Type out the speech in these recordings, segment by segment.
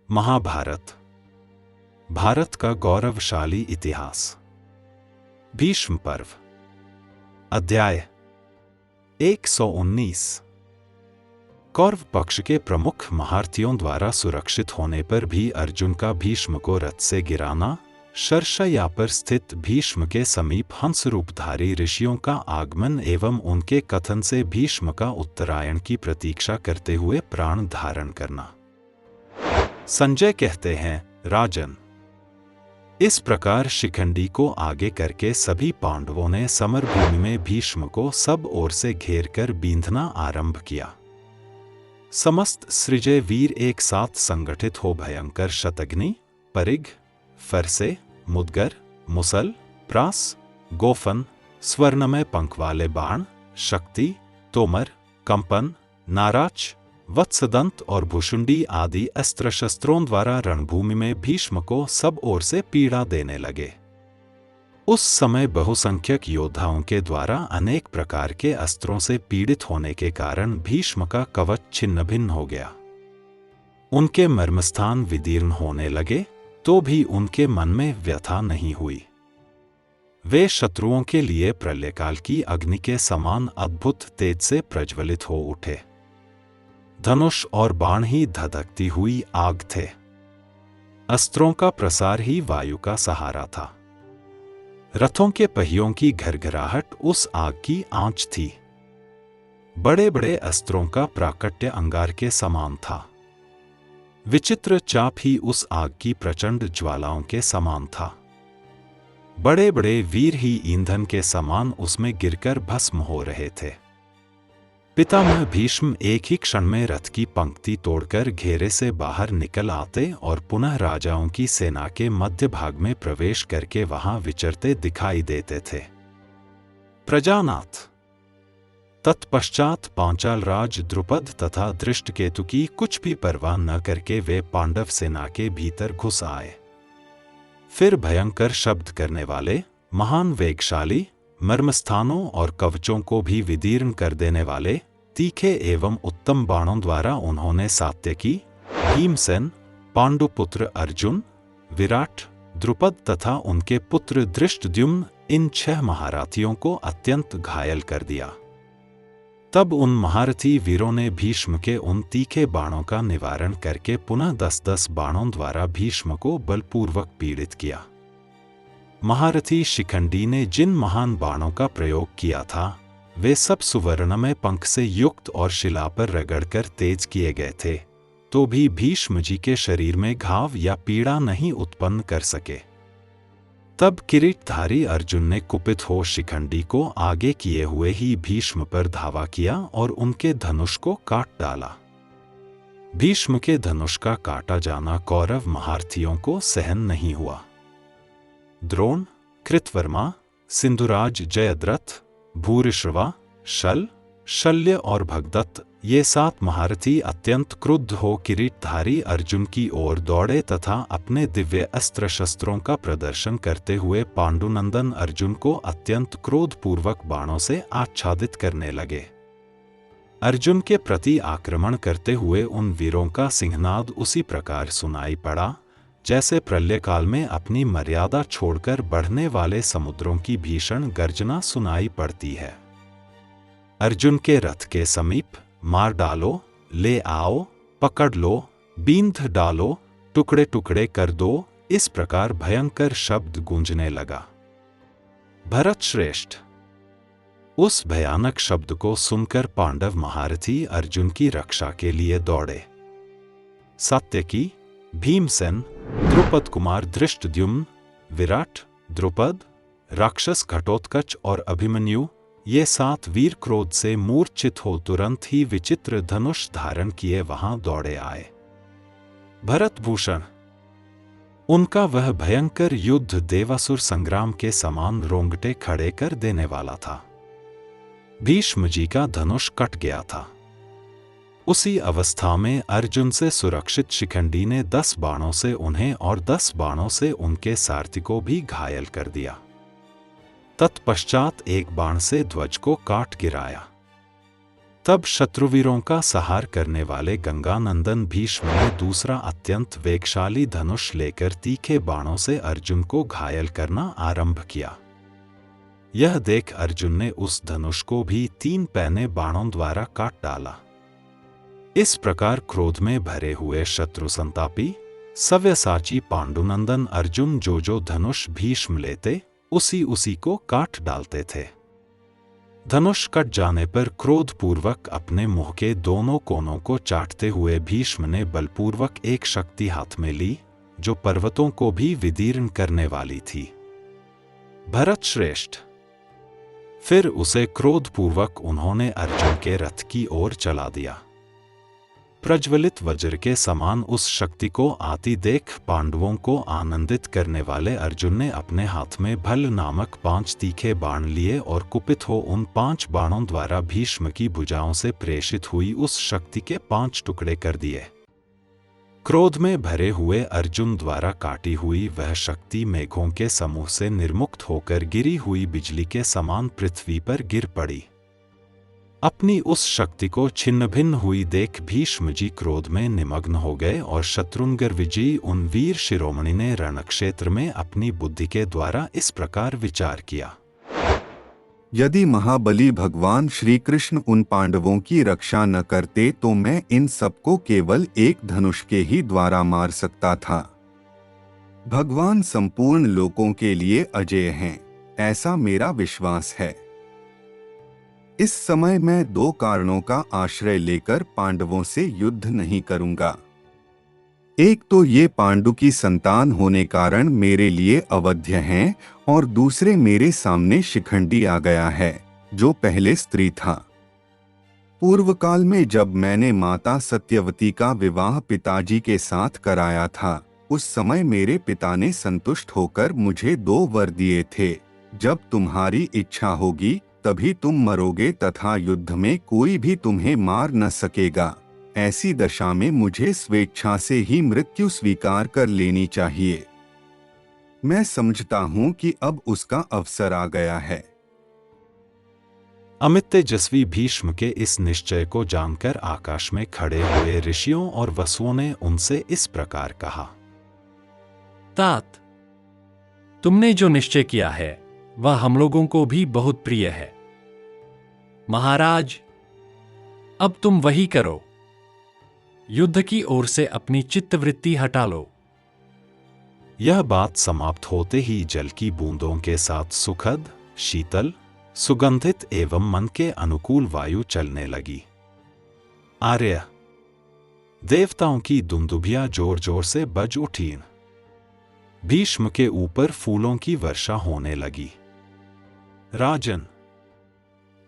महाभारत, भारत का गौरवशाली इतिहास। भीष्म पर्व, अध्याय 119। कौरव पक्ष के प्रमुख महारथियों द्वारा सुरक्षित होने पर भी अर्जुन का भीष्म को रथ से गिराना, शरशय्या पर स्थित भीष्म के समीप हंस रूपधारी ऋषियों का आगमन एवं उनके कथन से भीष्म का उत्तरायण की प्रतीक्षा करते हुए प्राण धारण करना। संजय कहते हैं, राजन, इस प्रकार शिखंडी को आगे करके सभी पांडवों ने समरभूमि में भीष्म को सब ओर से घेर कर बींधना आरंभ किया। समस्त सृजय वीर एक साथ संगठित हो भयंकर शतघ्नी, परिघ, फरसे, मुदगर, मुसल, प्रास, गोफन, स्वर्णमय पंख वाले बाण, शक्ति, तोमर, कंपन, नाराच, वत्सदंत और भुषुंडी आदि अस्त्र शस्त्रों द्वारा रणभूमि में भीष्म को सब ओर से पीड़ा देने लगे। उस समय बहुसंख्यक योद्धाओं के द्वारा अनेक प्रकार के अस्त्रों से पीड़ित होने के कारण भीष्म का कवच छिन्न भिन्न हो गया। उनके मर्मस्थान विदीर्ण होने लगे तो भी उनके मन में व्यथा नहीं हुई। वे शत्रुओं के लिए प्रलयकाल की अग्नि के समान अद्भुत तेज से प्रज्वलित हो उठे। धनुष और बाण ही धधकती हुई आग थे। अस्त्रों का प्रसार ही वायु का सहारा था। रथों के पहियों की घरघराहट उस आग की आंच थी। बड़े बड़े अस्त्रों का प्राकट्य अंगार के समान था। विचित्र चाप ही उस आग की प्रचंड ज्वालाओं के समान था। बड़े बड़े वीर ही ईंधन के समान उसमें गिरकर भस्म हो रहे थे। पितामह भीष्म एक ही क्षण में रथ की पंक्ति तोड़कर घेरे से बाहर निकल आते और पुनः राजाओं की सेना के मध्य भाग में प्रवेश करके वहां विचरते दिखाई देते थे। प्रजानाथ। तत्पश्चात पांचाल राज द्रुपद तथा धृष्टकेतु की कुछ भी परवाह न करके वे पांडव सेना के भीतर घुस आए। फिर भयंकर शब्द करने वाले, महान वेगशाली, मर्मस्थानों और कवचों को भी विदीर्ण कर देने वाले तीखे एवं उत्तम बाणों द्वारा उन्होंने सात्यकी, भीमसेन, पांडुपुत्र अर्जुन, विराट, द्रुपद तथा उनके पुत्र धृष्टद्युम्न इन 6 महारथियों को अत्यंत घायल कर दिया। तब उन महारथी वीरों ने भीष्म के उन तीखे बाणों का निवारण करके पुनः 10-10 बाणों द्वारा भीष्म को बलपूर्वक पीड़ित किया। महारथी शिखंडी ने जिन महान बाणों का प्रयोग किया था, वे सब सुवर्णमय पंख से युक्त और शिला पर रगड़कर तेज किए गए थे, तो भी भीष्म जी के शरीर में घाव या पीड़ा नहीं उत्पन्न कर सके। तब किरीटधारी अर्जुन ने कुपित हो शिखंडी को आगे किए हुए ही भीष्म पर धावा किया और उनके धनुष को काट डाला। भीष्म के धनुष का काटा जाना कौरव महारथियों को सहन नहीं हुआ। द्रोण, कृतवर्मा, सिंधुराज, जयद्रथ, भूरिश्रवा, शल, शल्य और भगदत्त ये 7 महारथी अत्यंत क्रुद्ध हो किरीटधारी अर्जुन की ओर दौड़े तथा अपने दिव्य अस्त्र शस्त्रों का प्रदर्शन करते हुए पांडुनंदन अर्जुन को अत्यंत क्रोधपूर्वक बाणों से आच्छादित करने लगे। अर्जुन के प्रति आक्रमण करते हुए उन वीरों का सिंहनाद उसी प्रकार सुनाई पड़ा जैसे प्रलयकाल में अपनी मर्यादा छोड़कर बढ़ने वाले समुद्रों की भीषण गर्जना सुनाई पड़ती है। अर्जुन के रथ के समीप, मार डालो, ले आओ, पकड़ लो, बींध डालो, टुकड़े टुकड़े कर दो, इस प्रकार भयंकर शब्द गूंजने लगा। भरत श्रेष्ठ। उस भयानक शब्द को सुनकर पांडव महारथी अर्जुन की रक्षा के लिए दौड़े। सात्यकी, भीमसेन, द्रुपद कुमार धृष्टद्युम्न, विराट, द्रुपद, राक्षस घटोत्कच और अभिमन्यु ये 7 वीर क्रोध से मूर्छित हो तुरंत ही विचित्र धनुष धारण किए वहां दौड़े आए। भरत भूषण। उनका वह भयंकर युद्ध देवासुर संग्राम के समान रोंगटे खड़े कर देने वाला था। भीष्म जी का धनुष कट गया था। उसी अवस्था में अर्जुन से सुरक्षित शिखंडी ने 10 बाणों से उन्हें और 10 बाणों से उनके सारथी को भी घायल कर दिया। तत्पश्चात एक बाण से ध्वज को काट गिराया। तब शत्रुवीरों का संहार करने वाले गंगानंदन भीष्म ने दूसरा अत्यंत वेगशाली धनुष लेकर तीखे बाणों से अर्जुन को घायल करना आरंभ किया। यह देख अर्जुन ने उस धनुष को भी 3 पैने बाणों द्वारा काट डाला। इस प्रकार क्रोध में भरे हुए शत्रु संतापी सव्यसाची पांडुनंदन अर्जुन जो धनुष भीष्म लेते उसी को काट डालते थे। धनुष कट जाने पर क्रोधपूर्वक अपने मुंह के दोनों कोनों को चाटते हुए भीष्म ने बलपूर्वक एक शक्ति हाथ में ली जो पर्वतों को भी विदीर्ण करने वाली थी। भरत श्रेष्ठ। फिर उसे क्रोधपूर्वक उन्होंने अर्जुन के रथ की ओर चला दिया। प्रज्वलित वज्र के समान उस शक्ति को आती देख पांडवों को आनंदित करने वाले अर्जुन ने अपने हाथ में भल नामक 5 तीखे बाण लिए और कुपित हो उन 5 बाणों द्वारा भीष्म की भुजाओं से प्रेषित हुई उस शक्ति के 5 टुकड़े कर दिए। क्रोध में भरे हुए अर्जुन द्वारा काटी हुई वह शक्ति मेघों के समूह से निर्मुक्त होकर गिरी हुई बिजली के समान पृथ्वी पर गिर पड़ी। अपनी उस शक्ति को छिन्न भिन्न हुई देख भीष्म जी क्रोध में निमग्न हो गए और शत्रुंगर विजयी उन वीर शिरोमणि ने रणक्षेत्र में अपनी बुद्धि के द्वारा इस प्रकार विचार किया। यदि महाबली भगवान श्री कृष्ण उन पांडवों की रक्षा न करते तो मैं इन सबको केवल एक धनुष के ही द्वारा मार सकता था। भगवान संपूर्ण लोकों के लिए अजेय हैं, ऐसा मेरा विश्वास है। इस समय मैं 2 कारणों का आश्रय लेकर पांडवों से युद्ध नहीं करूंगा। एक तो ये पांडु की संतान होने कारण मेरे लिए अवध्य हैं और दूसरे मेरे सामने शिखंडी आ गया है जो पहले स्त्री था। पूर्व काल में जब मैंने माता सत्यवती का विवाह पिताजी के साथ कराया था उस समय मेरे पिता ने संतुष्ट होकर मुझे 2 वर दिए थे। जब तुम्हारी इच्छा होगी तभी तुम मरोगे तथा युद्ध में कोई भी तुम्हें मार न सकेगा। ऐसी दशा में मुझे स्वेच्छा से ही मृत्यु स्वीकार कर लेनी चाहिए। मैं समझता हूं कि अब उसका अवसर आ गया है। अमित तेजस्वी भीष्म के इस निश्चय को जानकर आकाश में खड़े हुए ऋषियों और वसुओं ने उनसे इस प्रकार कहा। तात, तुमने जो निश्चय किया है वह हम लोगों को भी बहुत प्रिय है। महाराज, अब तुम वही करो। युद्ध की ओर से अपनी चित्तवृत्ति हटा लो। यह बात समाप्त होते ही जल की बूंदों के साथ सुखद, शीतल, सुगंधित एवं मन के अनुकूल वायु चलने लगी। आर्य, देवताओं की दुंदुभियां जोर जोर से बज उठीं। भीष्म के ऊपर फूलों की वर्षा होने लगी। राजन,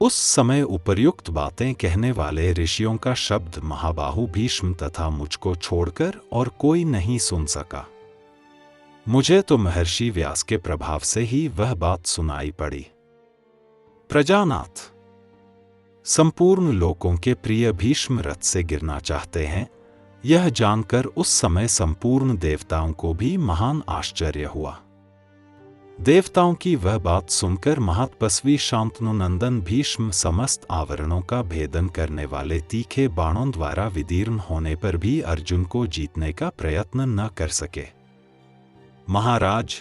उस समय उपर्युक्त बातें कहने वाले ऋषियों का शब्द महाबाहु भीष्म तथा मुझको छोड़कर और कोई नहीं सुन सका। मुझे तो महर्षि व्यास के प्रभाव से ही वह बात सुनाई पड़ी। प्रजानाथ, संपूर्ण लोकों के प्रिय भीष्म रथ से गिरना चाहते हैं, यह जानकर उस समय संपूर्ण देवताओं को भी महान आश्चर्य हुआ। देवताओं की वह बात सुनकर महातपस्वी शांतनुनंदन भीष्म समस्त आवरणों का भेदन करने वाले तीखे बाणों द्वारा विदीर्ण होने पर भी अर्जुन को जीतने का प्रयत्न न कर सके। महाराज,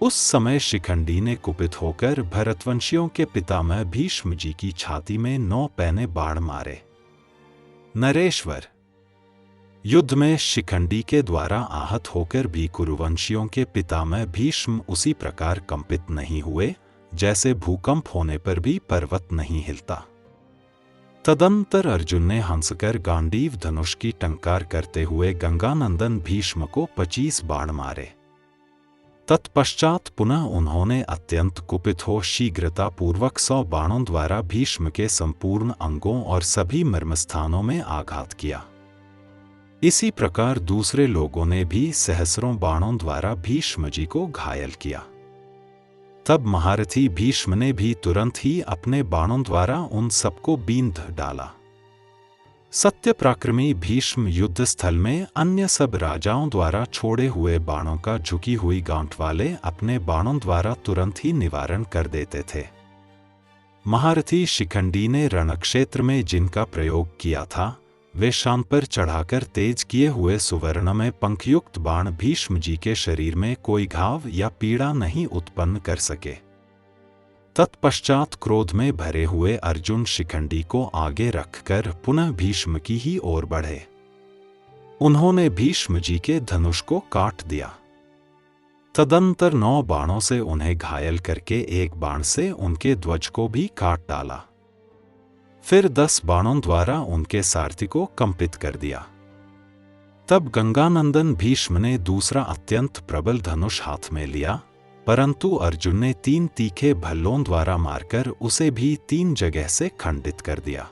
उस समय शिखंडी ने कुपित होकर भरतवंशियों के पितामह भीष्म जी की छाती में 9 पैने बाण मारे। नरेश्वर, युद्ध में शिखंडी के द्वारा आहत होकर भी कुरुवंशियों के पितामह भीष्म उसी प्रकार कंपित नहीं हुए जैसे भूकंप होने पर भी पर्वत नहीं हिलता। तदंतर अर्जुन ने हंसकर गांडीव धनुष की टंकार करते हुए गंगानंदन भीष्म को 25 बाण मारे। तत्पश्चात पुनः उन्होंने अत्यंत कुपित हो शीघ्रता पूर्वक 100 बाणों द्वारा भीष्म के संपूर्ण अंगों और सभी मर्मस्थानों में आघात किया। इसी प्रकार दूसरे लोगों ने भी सहस्रों बाणों द्वारा भीष्म जी को घायल किया। तब महारथी भीष्म ने भी तुरंत ही अपने बाणों द्वारा उन सबको बींध डाला। सत्य पराक्रमी भीष्म युद्ध स्थल में अन्य सब राजाओं द्वारा छोड़े हुए बाणों का झुकी हुई गांठ वाले अपने बाणों द्वारा तुरंत ही निवारण कर देते थे। महारथी शिखंडी ने रणक्षेत्र में जिनका प्रयोग किया था, वे शान पर चढ़ाकर तेज किए हुए सुवर्ण में पंखयुक्त बाण भीष्म जी के शरीर में कोई घाव या पीड़ा नहीं उत्पन्न कर सके। तत्पश्चात क्रोध में भरे हुए अर्जुन शिखंडी को आगे रखकर पुनः भीष्म की ही ओर बढ़े। उन्होंने भीष्म जी के धनुष को काट दिया। तदंतर 9 बाणों से उन्हें घायल करके एक बाण से उनके ध्वज को भी काट डाला। फिर 10 बाणों द्वारा उनके सारथी को कंपित कर दिया। तब गंगानंदन भीष्म ने दूसरा अत्यंत प्रबल धनुष हाथ में लिया, परंतु अर्जुन ने 3 तीखे भल्लों द्वारा मारकर उसे भी 3 जगह से खंडित कर दिया।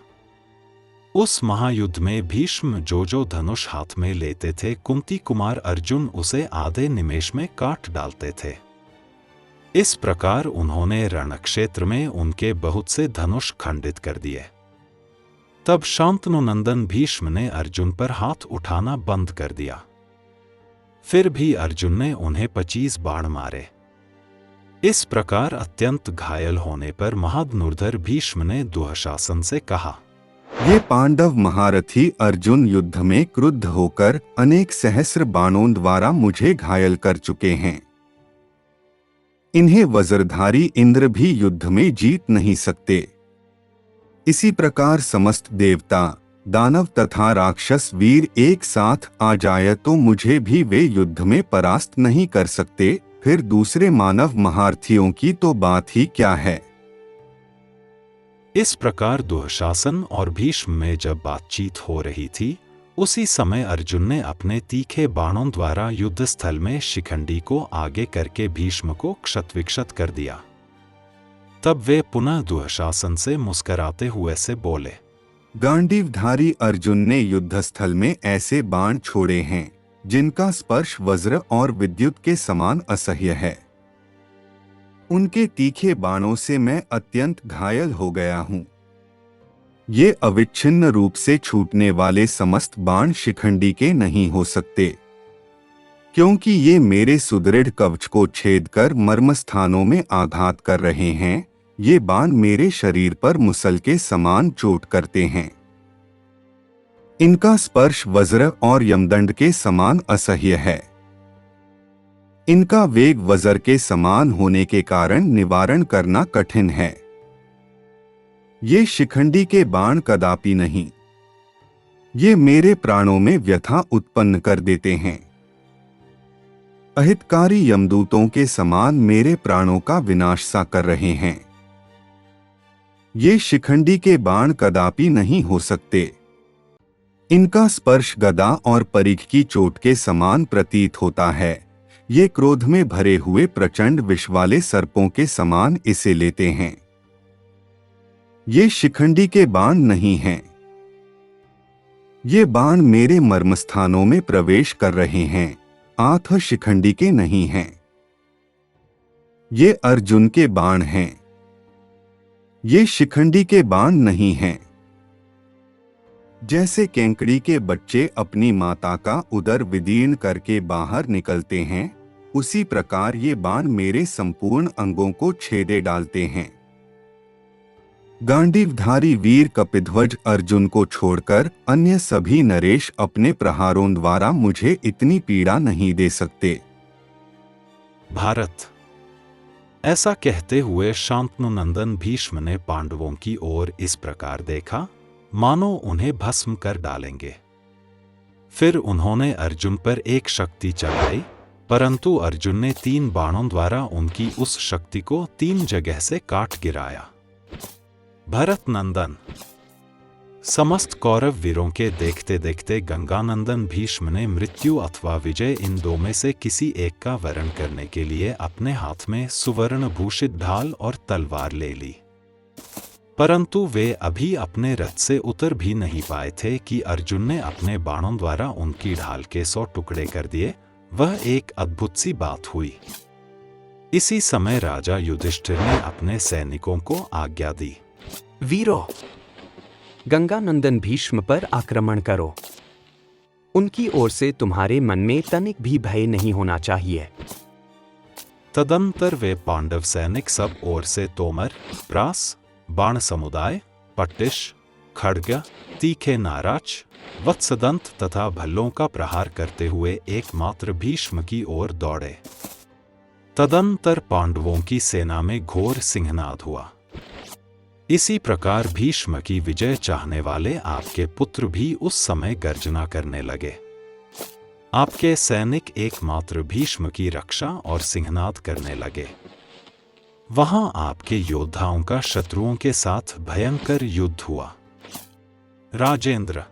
उस महायुद्ध में भीष्म जो धनुष हाथ में लेते थे, कुंती कुमार अर्जुन उसे आधे निमेष में काट डालते थे। इस प्रकार उन्होंने रणक्षेत्र में उनके बहुत से धनुष खंडित कर दिए। तब शांतनुनंदन भीष्म ने अर्जुन पर हाथ उठाना बंद कर दिया। फिर भी अर्जुन ने उन्हें 25 बाण मारे। इस प्रकार अत्यंत घायल होने पर महाधनुर्धर भीष्म ने दुःशासन से कहा, ये पांडव महारथी अर्जुन युद्ध में क्रुद्ध होकर अनेक सहस्र बाणों द्वारा मुझे घायल कर चुके हैं। इन्हें वज्रधारी इंद्र भी युद्ध में जीत नहीं सकते। इसी प्रकार समस्त देवता, दानव तथा राक्षस वीर एक साथ आ जाए तो मुझे भी वे युद्ध में परास्त नहीं कर सकते, फिर दूसरे मानव महारथियों की तो बात ही क्या है। इस प्रकार दुःशासन और भीष्म में जब बातचीत हो रही थी, उसी समय अर्जुन ने अपने तीखे बाणों द्वारा युद्ध स्थल में शिखंडी को आगे करके भीष्म को क्षतविक्षत कर दिया। तब वे पुनः दुःशासन से मुस्कुराते हुए से बोले, गांडीवधारी अर्जुन ने युद्धस्थल में ऐसे बाण छोड़े हैं जिनका स्पर्श वज्र और विद्युत के समान असह्य है। उनके तीखे बाणों से मैं अत्यंत घायल हो गया हूं। ये अविच्छिन्न रूप से छूटने वाले समस्त बाण शिखंडी के नहीं हो सकते, क्योंकि ये मेरे सुदृढ़ कवच को छेद कर मर्मस्थानों में आघात कर रहे हैं। ये बाण मेरे शरीर पर मुसल के समान चोट करते हैं। इनका स्पर्श वज्र और यमदंड के समान असह्य है। इनका वेग वज्र के समान होने के कारण निवारण करना कठिन है। ये शिखंडी के बाण कदापि नहीं। ये मेरे प्राणों में व्यथा उत्पन्न कर देते हैं। अहितकारी यमदूतों के समान मेरे प्राणों का विनाश सा कर रहे हैं। ये शिखंडी के बाण कदापि नहीं हो सकते। इनका स्पर्श गदा और परिघ की चोट के समान प्रतीत होता है। ये क्रोध में भरे हुए प्रचंड विष वाले सर्पों के समान इसे लेते हैं। ये शिखंडी के बाण नहीं हैं। ये बाण मेरे मर्मस्थानों में प्रवेश कर रहे हैं, आठ शिखंडी के नहीं हैं। ये अर्जुन के बाण हैं। ये शिखंडी के बाण नहीं हैं। जैसे केंकड़ी के बच्चे अपनी माता का उदर विदीर्ण करके बाहर निकलते हैं, उसी प्रकार ये बाण मेरे संपूर्ण अंगों को छेदे डालते हैं। गांडीवधारी वीर कपिध्वज अर्जुन को छोड़कर अन्य सभी नरेश अपने प्रहारों द्वारा मुझे इतनी पीड़ा नहीं दे सकते। भारत। ऐसा कहते हुए शांतनुनंदन भीष्म ने पांडवों की ओर इस प्रकार देखा मानो उन्हें भस्म कर डालेंगे। फिर उन्होंने अर्जुन पर एक शक्ति चलाई, परंतु अर्जुन ने 3 बाणों द्वारा उनकी उस शक्ति को 3 जगह से काट गिराया। भरत नंदन। समस्त कौरव वीरों के देखते देखते गंगानंदन भीष्म ने मृत्यु अथवा विजय इन 2 में से किसी एक का वरण करने के लिए अपने हाथ में सुवर्ण भूषित ढाल और तलवार ले ली, परंतु वे अभी अपने रथ से उतर भी नहीं पाए थे कि अर्जुन ने अपने बाणों द्वारा उनकी ढाल के 100 टुकड़े कर दिए। वह एक अद्भुत सी बात हुई। इसी समय राजा युधिष्ठिर ने अपने सैनिकों को आज्ञा दी, वीरों, गंगानंदन भीष्म पर आक्रमण करो। उनकी ओर से तुम्हारे मन में तनिक भी भय नहीं होना चाहिए। तदंतर वे पांडव सैनिक सब ओर से तोमर, प्रास, बाण समुदाय, पट्टिश, खड्ग, तीखे नाराज, वत्सदंत तथा भल्लों का प्रहार करते हुए एकमात्र भीष्म की ओर दौड़े। तदनंतर पांडवों की सेना में घोर सिंहनाद हुआ। इसी प्रकार भीष्म की विजय चाहने वाले आपके पुत्र भी उस समय गर्जना करने लगे। आपके सैनिक एकमात्र भीष्म की रक्षा और सिंहनाद करने लगे। वहां आपके योद्धाओं का शत्रुओं के साथ भयंकर युद्ध हुआ। राजेंद्र,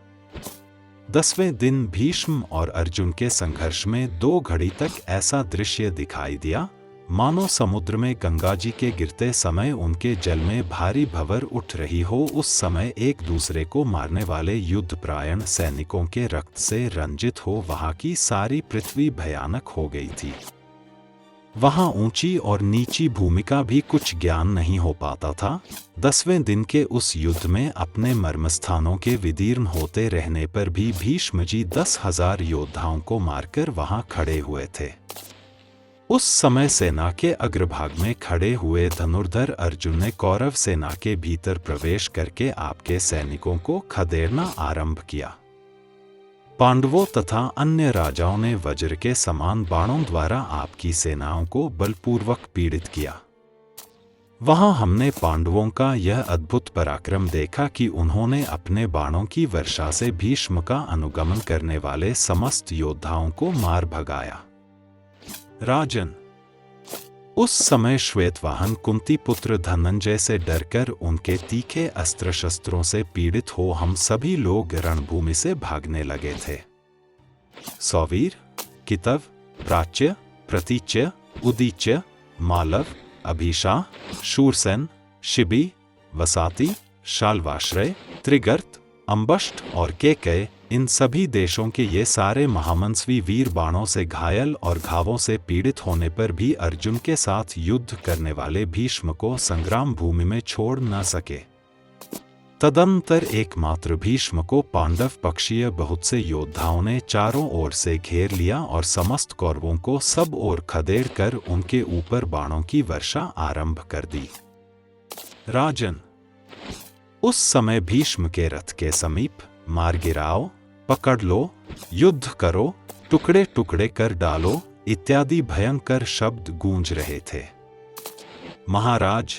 10वें दिन भीष्म और अर्जुन के संघर्ष में 2 घड़ी तक ऐसा दृश्य दिखाई दिया मानो समुद्र में गंगा जी के गिरते समय उनके जल में भारी भंवर उठ रही हो। उस समय एक दूसरे को मारने वाले युद्धप्रायण सैनिकों के रक्त से रंजित हो वहां की सारी पृथ्वी भयानक हो गई थी। वहां ऊंची और नीची भूमि का भी कुछ ज्ञान नहीं हो पाता था। 10वें दिन के उस युद्ध में अपने मर्मस्थानों के विदीर्ण होते रहने पर भी भीष्म जी 10,000 योद्धाओं को मारकर वहां खड़े हुए थे। उस समय सेना के अग्रभाग में खड़े हुए धनुर्धर अर्जुन ने कौरव सेना के भीतर प्रवेश करके आपके सैनिकों को खदेड़ना आरंभ किया। पांडवों तथा अन्य राजाओं ने वज्र के समान बाणों द्वारा आपकी सेनाओं को बलपूर्वक पीड़ित किया। वहां हमने पांडवों का यह अद्भुत पराक्रम देखा कि उन्होंने अपने बाणों की वर्षा से भीष्म का अनुगमन करने वाले समस्त योद्धाओं को मार भगाया। राजन, उस समय श्वेतवाहन कुंती पुत्र धनंजय से डरकर उनके तीखे अस्त्र शस्त्रों से पीड़ित हो हम सभी लोग रणभूमि से भागने लगे थे। सौवीर, कितव, प्राच्य, प्रतीच्य, उदीच्य, मालव, अभिषा, शूरसेन, शिबी, वसाती, शाल्वाश्रय, त्रिगर्त, अम्बष्ट और केकय, इन सभी देशों के ये सारे महामंसवी वीर बाणों से घायल और घावों से पीड़ित होने पर भी अर्जुन के साथ युद्ध करने वाले भीष्म को संग्राम भूमि में छोड़ न सके। तदनंतर एकमात्र भीष्म को पांडव पक्षीय बहुत से योद्धाओं ने चारों ओर से घेर लिया और समस्त कौरवों को सब ओर खदेड़ कर उनके ऊपर बाणों की वर्षा आरंभ कर दी। राजन, उस समय भीष्म के रथ के समीप मार गिराओ, पकड़ लो, युद्ध करो, टुकड़े टुकड़े कर डालो इत्यादि भयंकर शब्द गूंज रहे थे। महाराज,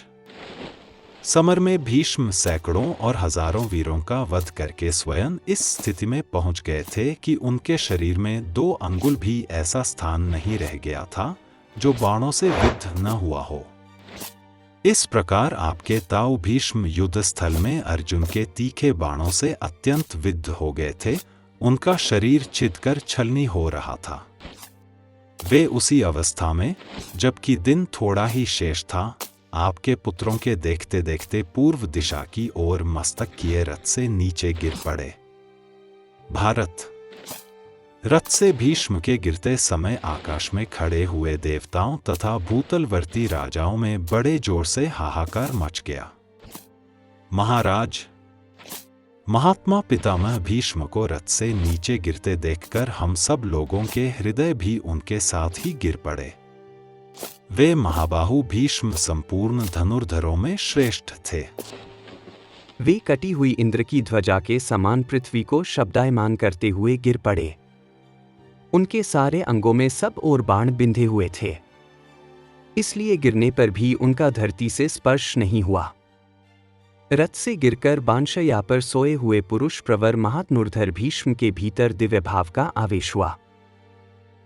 समर में भीष्म सैकड़ों और हजारों वीरों का वध करके स्वयं इस स्थिति में पहुंच गए थे कि उनके शरीर में 2 अंगुल भी ऐसा स्थान नहीं रह गया था जो बाणों से विद्ध न हुआ हो। इस प्रकार आपके ताऊ भीष्म युद्ध स्थल में अर्जुन के तीखे बाणों से अत्यंत विद्ध हो गए थे। उनका शरीर छिदकर छलनी हो रहा था। वे उसी अवस्था में, जबकि दिन थोड़ा ही शेष था, आपके पुत्रों के देखते देखते पूर्व दिशा की ओर मस्तक किए रथ से नीचे गिर पड़े। भारत, रथ से भीष्म के गिरते समय आकाश में खड़े हुए देवताओं तथा भूतलवर्ती राजाओं में बड़े जोर से हाहाकार मच गया। महाराज, महात्मा पितामह भीष्म को रथ से नीचे गिरते देखकर हम सब लोगों के हृदय भी उनके साथ ही गिर पड़े। वे महाबाहु भीष्म संपूर्ण धनुर्धरों में श्रेष्ठ थे। वे कटी हुई इंद्र की ध्वजा के समान पृथ्वी को शब्दायमान करते हुए गिर पड़े। उनके सारे अंगों में सब ओर बाण बिंधे हुए थे, इसलिए गिरने पर भी उनका धरती से स्पर्श नहीं हुआ। रथ से गिरकर बाणशैया पर सोए हुए पुरुष प्रवर महात्नुर्धर भीष्म के भीतर दिव्य भाव का आवेश हुआ।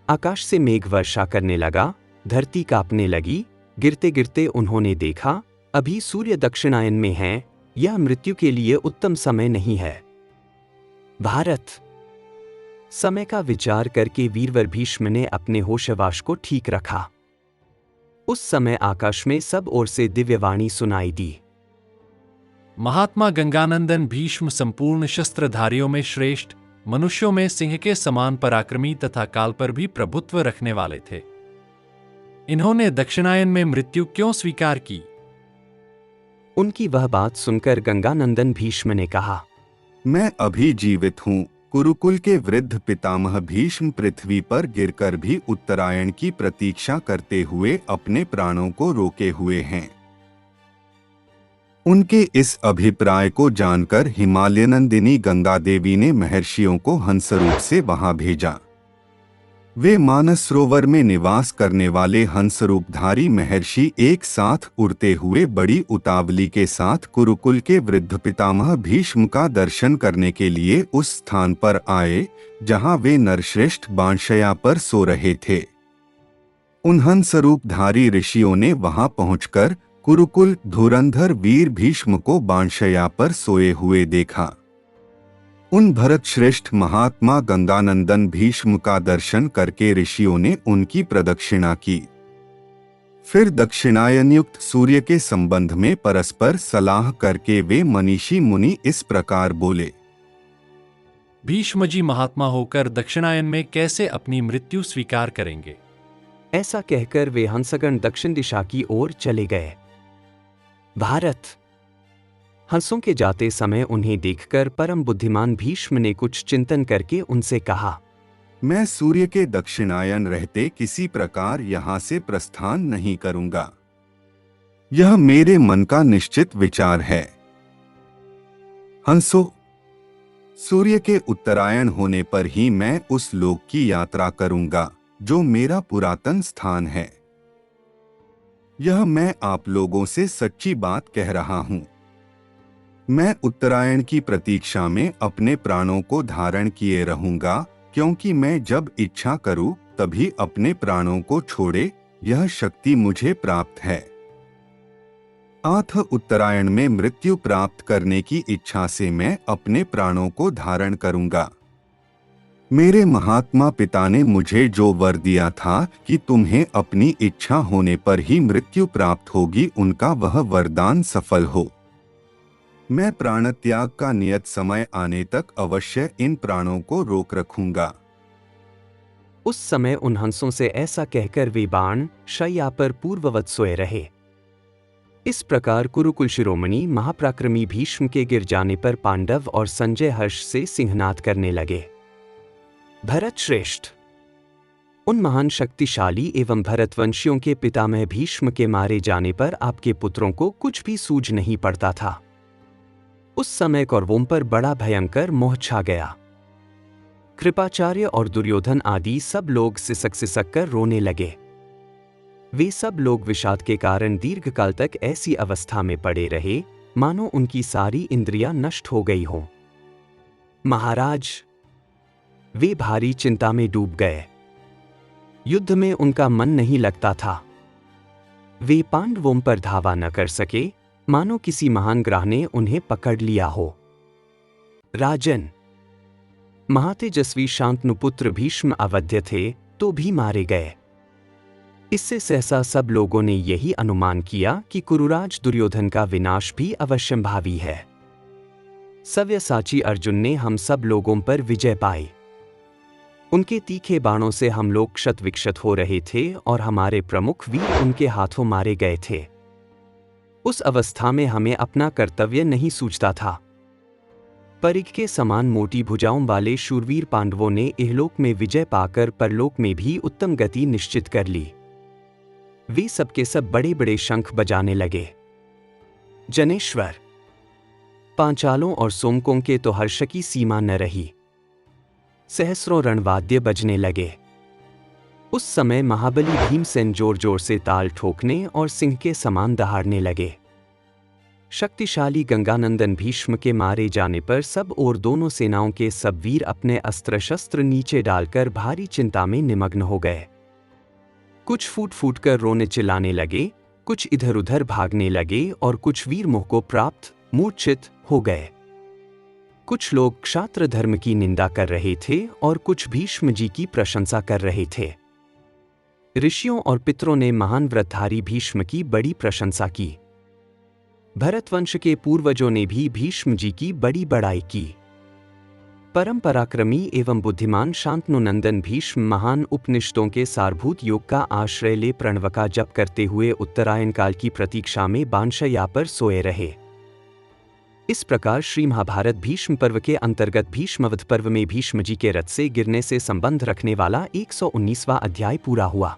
आकाश से मेघ वर्षा करने लगा, धरती कांपने लगी। गिरते गिरते उन्होंने देखा, अभी सूर्य दक्षिणायन में है, यह मृत्यु के लिए उत्तम समय नहीं है। भारत, समय का विचार करके वीरवर भीष्म ने अपने होशवाश को ठीक रखा। उस समय आकाश में सब ओर से दिव्यवाणी सुनाई दी। महात्मा गंगानंदन भीष्म संपूर्ण शस्त्रधारियों में श्रेष्ठ, मनुष्यों में सिंह के समान पराक्रमी तथा काल पर भी प्रभुत्व रखने वाले थे। इन्होंने दक्षिणायन में मृत्यु क्यों स्वीकार की? उनकी वह बात सुनकर गंगानंदन भीष्म ने कहा, मैं अभी जीवित हूँ। कुरुकुल के वृद्ध पितामह भीष्म पृथ्वी पर गिरकर भी उत्तरायण की प्रतीक्षा करते हुए अपने प्राणों को रोके हुए हैं। उनके इस अभिप्राय को जानकर हिमालयनंदिनी गंगा देवी ने महर्षियों को हंसरूप से वहां भेजा। वे मानसरोवर में निवास करने वाले हंसरूपधारी महर्षि एक साथ उड़ते हुए बड़ी उतावली के साथ कुरुकुल के वृद्ध पितामह भीष्म का दर्शन करने के लिए उस स्थान पर आए जहां वे नरश्रेष्ठ बाणशया पर सो रहे थे। उन हंसरूपधारी ऋषियों ने वहां पहुंचकर कुरुकुल धुरंधर वीर भीष्म को बाणशया पर सोए हुए देखा। उन भरत श्रेष्ठ महात्मा गंगानंदन भीष्म का दर्शन करके ऋषियों ने उनकी प्रदक्षिणा की। फिर दक्षिणायन युक्त सूर्य के संबंध में परस्पर सलाह करके वे मनीषी मुनि इस प्रकार बोले। भीष्म जी महात्मा होकर दक्षिणायन में कैसे अपनी मृत्यु स्वीकार करेंगे? ऐसा कहकर वे हंसगण दक्षिण दिशा की ओर चले गए। भारत हंसों के जाते समय उन्हें देखकर परम बुद्धिमान भीष्म ने कुछ चिंतन करके उनसे कहा, मैं सूर्य के दक्षिणायन रहते किसी प्रकार यहाँ से प्रस्थान नहीं करूंगा। यह मेरे मन का निश्चित विचार है। हंसो, सूर्य के उत्तरायण होने पर ही मैं उस लोक की यात्रा करूंगा जो मेरा पुरातन स्थान है। यह मैं आप लोगों से सच्ची बात कह रहा हूं। मैं उत्तरायण की प्रतीक्षा में अपने प्राणों को धारण किए रहूंगा, क्योंकि मैं जब इच्छा करूं तभी अपने प्राणों को छोड़े, यह शक्ति मुझे प्राप्त है। आठ उत्तरायण में मृत्यु प्राप्त करने की इच्छा से मैं अपने प्राणों को धारण करूंगा। मेरे महात्मा पिता ने मुझे जो वर दिया था कि तुम्हें अपनी इच्छा होने पर ही मृत्यु प्राप्त होगी, उनका वह वरदान सफल हो। मैं प्राण त्याग का नियत समय आने तक अवश्य इन प्राणों को रोक रखूंगा। उस समय उन हंसों से ऐसा कहकर वे बाण शैया पर पूर्ववत सोए रहे। इस प्रकार कुरुकुल शिरोमणि महापराक्रमी भीष्म के गिर जाने पर पांडव और संजय हर्ष से सिंहनाद करने लगे। भरत श्रेष्ठ, उन महान शक्तिशाली एवं भरतवंशियों के पितामह भीष्म के मारे जाने पर आपके पुत्रों को कुछ भी सूझ नहीं पड़ता था। उस समय कौरवों पर बड़ा भयंकर मोह छा गया। कृपाचार्य और दुर्योधन आदि सब लोग सिसक कर रोने लगे। वे सब लोग विषाद के कारण दीर्घकाल तक ऐसी अवस्था में पड़े रहे मानो उनकी सारी इंद्रियां नष्ट हो गई हों। महाराज, वे भारी चिंता में डूब गए। युद्ध में उनका मन नहीं लगता था। वे पांडवों पर धावा न कर सके, मानो किसी महान ग्रह ने उन्हें पकड़ लिया हो। राजन, महातेजस्वी शांतनुपुत्र भीष्म अवध्य थे तो भी मारे गए। इससे सहसा सब लोगों ने यही अनुमान किया कि कुरुराज दुर्योधन का विनाश भी अवश्यंभावी है। सव्यसाची अर्जुन ने हम सब लोगों पर विजय पाई। उनके तीखे बाणों से हम लोग क्षत विक्षत हो रहे थे और हमारे प्रमुख वीर उनके हाथों मारे गए थे। उस अवस्था में हमें अपना कर्तव्य नहीं सूझता था। परिघ के समान मोटी भुजाओं वाले शूरवीर पांडवों ने इहलोक में विजय पाकर परलोक में भी उत्तम गति निश्चित कर ली। वे सबके सब बड़े बड़े शंख बजाने लगे। जनेश्वर, पांचालों और सोमकों के तो हर्ष की सीमा न रही। सहस्रों रणवाद्य बजने लगे। उस समय महाबली भीमसेन जोर जोर से ताल ठोकने और सिंह के समान दहाड़ने लगे। शक्तिशाली गंगानंदन भीष्म के मारे जाने पर सब और दोनों सेनाओं के सब वीर अपने अस्त्र शस्त्र नीचे डालकर भारी चिंता में निमग्न हो गए। कुछ फूट फूट कर रोने चिल्लाने लगे, कुछ इधर उधर भागने लगे और कुछ वीर मोह को प्राप्त मूर्छित हो गए। कुछ लोग क्षात्र धर्म की निंदा कर रहे थे और कुछ भीष्म जी की प्रशंसा कर रहे थे। ऋषियों और पितरों ने महान व्रतधारी भीष्म की बड़ी प्रशंसा की। भरतवंश के पूर्वजों ने भी भीष्म जी की बड़ी बड़ाई की। परम पराक्रमी एवं बुद्धिमान शांतनुनंदन भीष्म महान उपनिषदों के सारभूत योग का आश्रय ले प्रणव का जप करते हुए उत्तरायण काल की प्रतीक्षा में बाणशया पर सोए रहे। इस प्रकार श्री महाभारत भीष्म पर्व के अंतर्गत भीष्मवध पर्व में भीष्म जी के रथ से गिरने से संबंध रखने वाला 119वां अध्याय पूरा हुआ।